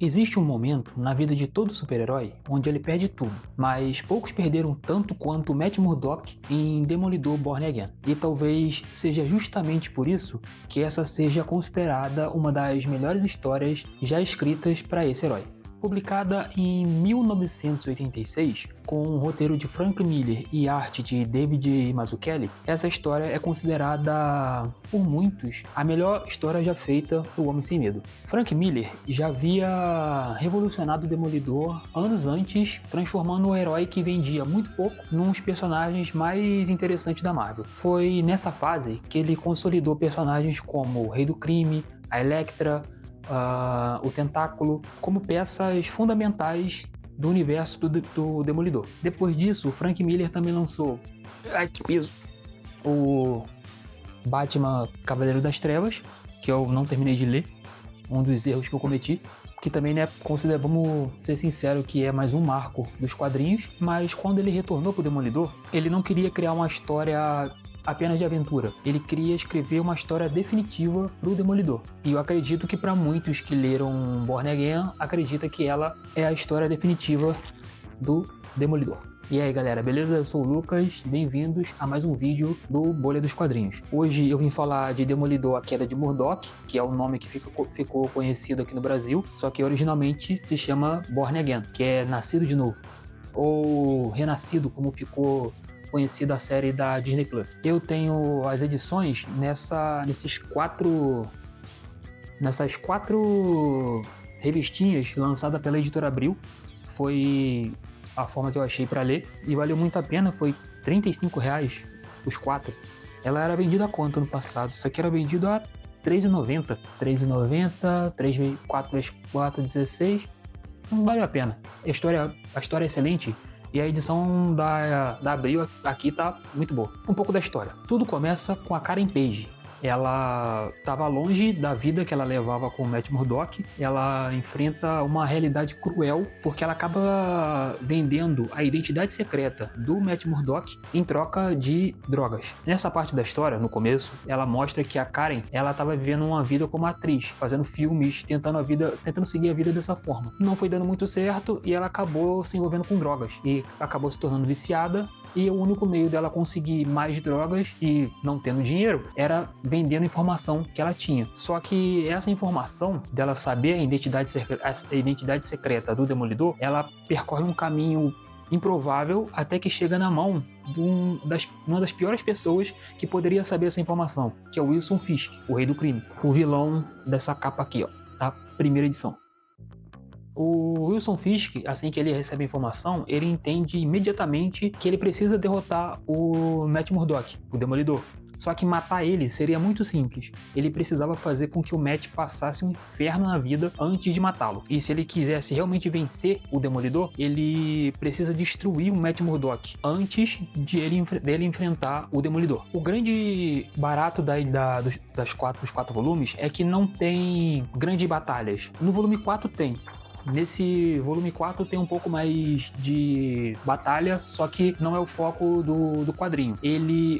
Existe um momento na vida de todo super-herói onde ele perde tudo, mas poucos perderam tanto quanto Matt Murdock em Demolidor Born Again. E talvez seja justamente por isso que essa seja considerada uma das melhores histórias já escritas para esse herói. Publicada em 1986, com um roteiro de Frank Miller e arte de David Mazzucchelli, essa história é considerada, por muitos, a melhor história já feita do Homem Sem Medo. Frank Miller já havia revolucionado o Demolidor anos antes, transformando o herói que vendia muito pouco num dos personagens mais interessantes da Marvel. Foi nessa fase que ele consolidou personagens como o Rei do Crime, a Elektra, o Tentáculo, como peças fundamentais do universo do Demolidor. Depois disso, o Frank Miller também lançou o Batman Cavaleiro das Trevas, que eu não terminei de ler, um dos erros que eu cometi, que também, né, vamos ser sinceros, que é mais um marco dos quadrinhos, mas quando ele retornou pro Demolidor, ele não queria criar uma história apenas de aventura. Ele queria escrever uma história definitiva pro Demolidor. E eu acredito que para muitos que leram Born Again, acredita que ela é a história definitiva do Demolidor. E aí galera, beleza? Eu sou o Lucas, bem-vindos a mais um vídeo do Bolha dos Quadrinhos. Hoje eu vim falar de Demolidor, a Queda de Murdock, que é o nome que ficou conhecido aqui no Brasil, só que originalmente se chama Born Again, que é Nascido de Novo, ou Renascido, como ficou conhecida a série da Disney Plus. Eu tenho as edições nessas quatro revistinhas lançadas pela Editora Abril. Foi a forma que eu achei para ler e valeu muito a pena. Foi R$35 os quatro. Ela era vendida a quanto no passado? Isso aqui era vendido a R$3,90. R$3,90, 3 vezes 4 vezes 4, 16. Não valeu a pena. A história é excelente. E a edição da Abril aqui tá muito boa. Um pouco da história. Tudo começa com a Karen Page. Ela estava longe da vida que ela levava com o Matt Murdock. Ela enfrenta uma realidade cruel porque ela acaba vendendo a identidade secreta do Matt Murdock em troca de drogas. Nessa parte da história, no começo, ela mostra que a Karen ela estava vivendo uma vida como atriz, fazendo filmes, tentando seguir a vida dessa forma. Não foi dando muito certo e ela acabou se envolvendo com drogas e acabou se tornando viciada. E o único meio dela conseguir mais drogas e não tendo dinheiro era vendendo a informação que ela tinha. Só que essa informação dela saber a identidade secreta do Demolidor, ela percorre um caminho improvável até que chega na mão de uma das piores pessoas que poderia saber essa informação, que é o Wilson Fisk, o Rei do Crime, o vilão dessa capa aqui, ó, da primeira edição. O Wilson Fisk, assim que ele recebe a informação, ele entende imediatamente que ele precisa derrotar o Matt Murdock, o Demolidor. Só que matar ele seria muito simples. Ele precisava fazer com que o Matt passasse um inferno na vida antes de matá-lo. E se ele quisesse realmente vencer o Demolidor, ele precisa destruir o Matt antes dele enfrentar o Demolidor. O grande barato dos quatro volumes é que não tem grandes batalhas. No volume 4 tem. Nesse volume 4 tem um pouco mais de batalha, só que não é o foco do quadrinho.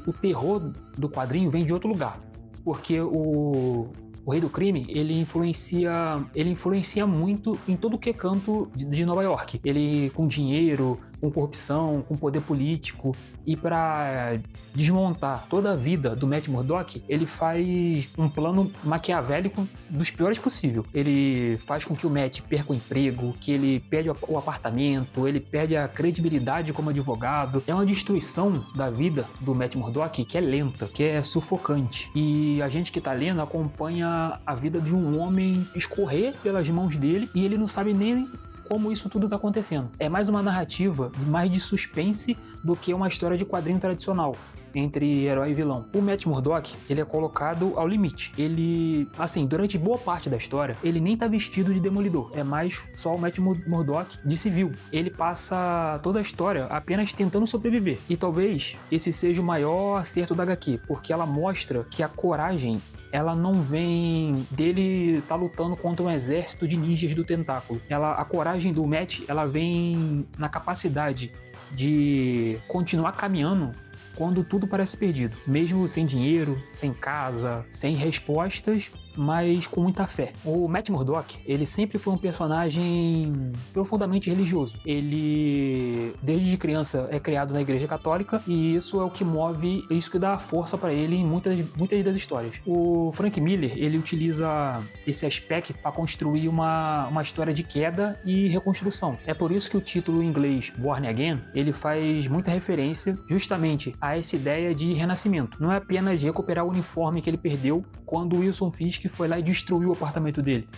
O terror do quadrinho vem de outro lugar, porque o Rei do Crime, ele influencia muito em todo que é canto de Nova York. Ele com dinheiro, com corrupção, com poder político, e para desmontar toda a vida do Matt Murdock, ele faz um plano maquiavélico dos piores possível. Ele faz com que o Matt perca o emprego, que ele perde o apartamento, ele perde a credibilidade como advogado. É uma destruição da vida do Matt Murdock que é lenta, que é sufocante. E a gente que tá lendo acompanha a vida de um homem escorrer pelas mãos dele e ele não sabe nem como isso tudo tá acontecendo. É mais uma narrativa mais de suspense do que uma história de quadrinho tradicional entre herói e vilão. O Matt Murdock, ele é colocado ao limite. Ele, assim, durante boa parte da história, ele nem tá vestido de Demolidor. É mais só o Matt Murdock de civil. Ele passa toda a história apenas tentando sobreviver. E talvez esse seja o maior acerto da HQ, porque ela mostra que a coragem ela não vem dele tá lutando contra um exército de ninjas do Tentáculo. A coragem do Matt, ela vem na capacidade de continuar caminhando quando tudo parece perdido. Mesmo sem dinheiro, sem casa, sem respostas, mas com muita fé. O Matt Murdock, ele sempre foi um personagem profundamente religioso. Ele, desde criança, é criado na Igreja Católica e isso é o que move, isso que dá força para ele em muitas das histórias. O Frank Miller, ele utiliza esse aspecto para construir uma história de queda e reconstrução. É por isso que o título em inglês, Born Again, ele faz muita referência justamente a essa ideia de renascimento. Não é apenas recuperar o uniforme que ele perdeu quando o Wilson Fisk foi lá e destruiu o apartamento dele.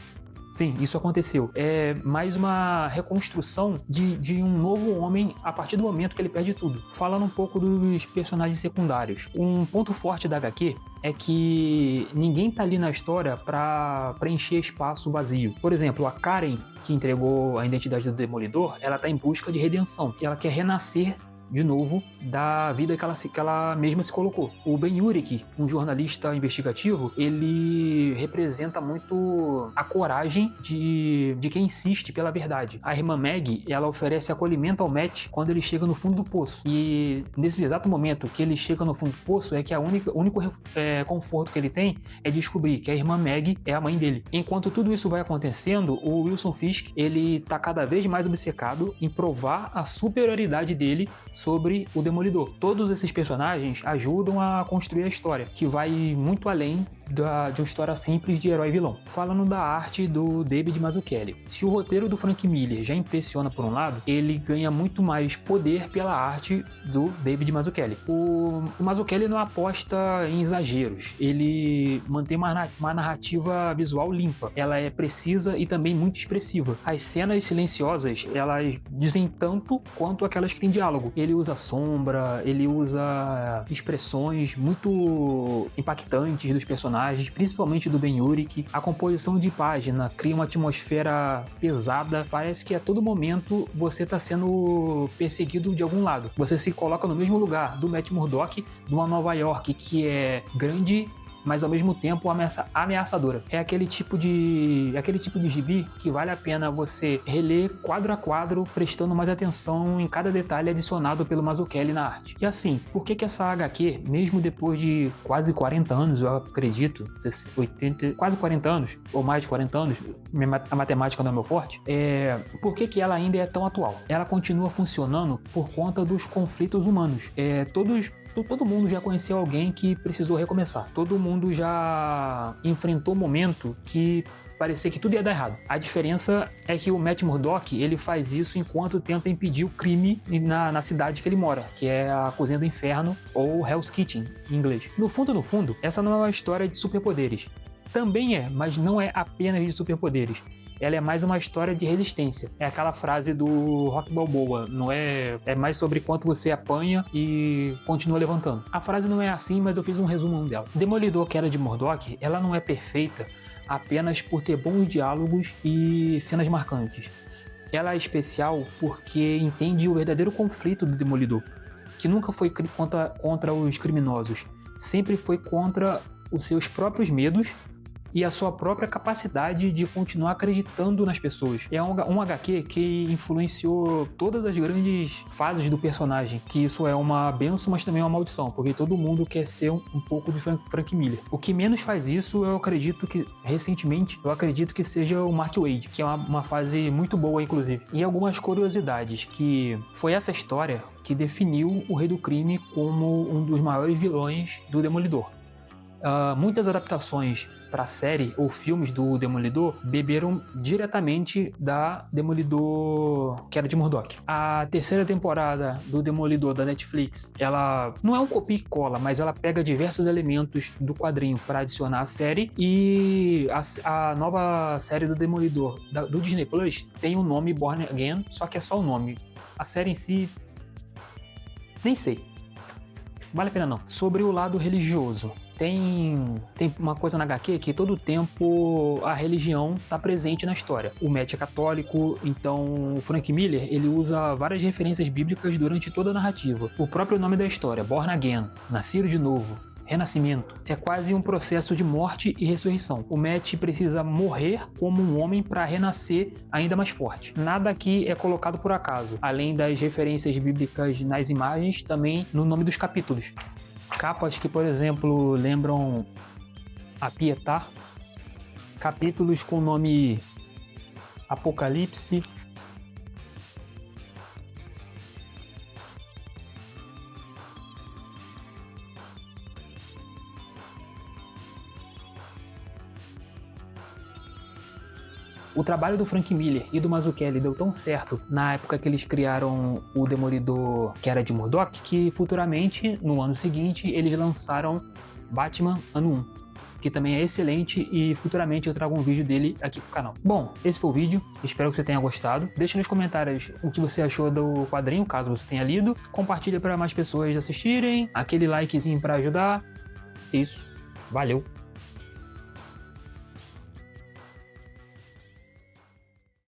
Sim, isso aconteceu. É mais uma reconstrução de um novo homem a partir do momento que ele perde tudo. Falando um pouco dos personagens secundários. Um ponto forte da HQ é que ninguém tá ali na história para preencher espaço vazio. Por exemplo, a Karen, que entregou a identidade do Demolidor, ela tá em busca de redenção. E ela quer renascer de novo da vida que ela mesma se colocou. O Ben Urich, um jornalista investigativo, ele representa muito a coragem de quem insiste pela verdade. A irmã Maggie, ela oferece acolhimento ao Matt quando ele chega no fundo do poço. E nesse exato momento que ele chega no fundo do poço, é que o único conforto que ele tem é descobrir que a irmã Maggie é a mãe dele. Enquanto tudo isso vai acontecendo, o Wilson Fisk, ele tá cada vez mais obcecado em provar a superioridade dele sobre o Demolidor. Todos esses personagens ajudam a construir a história, que vai muito além de uma história simples de herói e vilão. Falando da arte do David Mazzucchelli. Se o roteiro do Frank Miller já impressiona por um lado, ele ganha muito mais poder pela arte do David Mazzucchelli. O Mazzucchelli não aposta em exageros, ele mantém uma narrativa visual limpa. Ela é precisa e também muito expressiva. As cenas silenciosas, elas dizem tanto quanto aquelas que têm diálogo. Ele usa sombra, ele usa expressões muito impactantes dos personagens, principalmente do Ben Urich. A composição de página cria uma atmosfera pesada. Parece que a todo momento você está sendo perseguido de algum lado. Você se coloca no mesmo lugar do Matt Murdock, de uma Nova York que é grande, mas ao mesmo tempo ameaçadora. É aquele tipo de gibi que vale a pena você reler quadro a quadro, prestando mais atenção em cada detalhe adicionado pelo Mazzucchelli na arte. E assim, por que essa HQ, mesmo depois de quase 40 anos, eu acredito, 80, quase 40 anos, ou mais de 40 anos, a matemática não é meu forte, por que ela ainda é tão atual? Ela continua funcionando por conta dos conflitos humanos. Todo mundo já conheceu alguém que precisou recomeçar. Todo mundo já enfrentou um momento que parecia que tudo ia dar errado. A diferença é que o Matt Murdock, ele faz isso enquanto tenta impedir o crime na cidade que ele mora, que é a Cozinha do Inferno, ou Hell's Kitchen, em inglês. No fundo, essa não é uma história de superpoderes. Também é, mas não é apenas de superpoderes. Ela é mais uma história de resistência. É aquela frase do Rock Balboa, não é mais sobre quanto você apanha e continua levantando. A frase não é assim, mas eu fiz um resumo dela. Demolidor, Queda de Murdock, ela não é perfeita apenas por ter bons diálogos e cenas marcantes. Ela é especial porque entende o verdadeiro conflito do Demolidor, que nunca foi contra os criminosos, sempre foi contra os seus próprios medos e a sua própria capacidade de continuar acreditando nas pessoas. É um HQ que influenciou todas as grandes fases do personagem, que isso é uma benção, mas também é uma maldição, porque todo mundo quer ser um pouco de Frank Miller. O que menos faz isso, eu acredito que seja o Mark Waid, que é uma fase muito boa, inclusive. E algumas curiosidades, que foi essa história que definiu o Rei do Crime como um dos maiores vilões do Demolidor. Muitas adaptações para série ou filmes do Demolidor beberam diretamente da Demolidor Queda de Murdock. A terceira temporada do Demolidor da Netflix, ela não é um copia e cola, mas ela pega diversos elementos do quadrinho para adicionar à série, e a nova série do Demolidor do Disney Plus tem o nome Born Again, só que é só o nome. A série em si, nem sei. Vale a pena não. Sobre o lado religioso, tem uma coisa na HQ que todo tempo a religião está presente na história. O Matt é católico, então o Frank Miller, ele usa várias referências bíblicas durante toda a narrativa. O próprio nome da história, Born Again, Nascido de Novo, Renascimento, é quase um processo de morte e ressurreição. O Matt precisa morrer como um homem para renascer ainda mais forte. Nada aqui é colocado por acaso, além das referências bíblicas nas imagens, também no nome dos capítulos. Capas que, por exemplo, lembram a Pietà, capítulos com o nome Apocalipse. O trabalho do Frank Miller e do Mazzucchelli deu tão certo na época que eles criaram o Demolidor, que era de Murdoch, que futuramente, no ano seguinte, eles lançaram Batman Ano 1, que também é excelente, e futuramente eu trago um vídeo dele aqui pro canal. Bom, esse foi o vídeo, espero que você tenha gostado. Deixe nos comentários o que você achou do quadrinho, caso você tenha lido. Compartilha para mais pessoas assistirem, aquele likezinho para ajudar. Isso, valeu!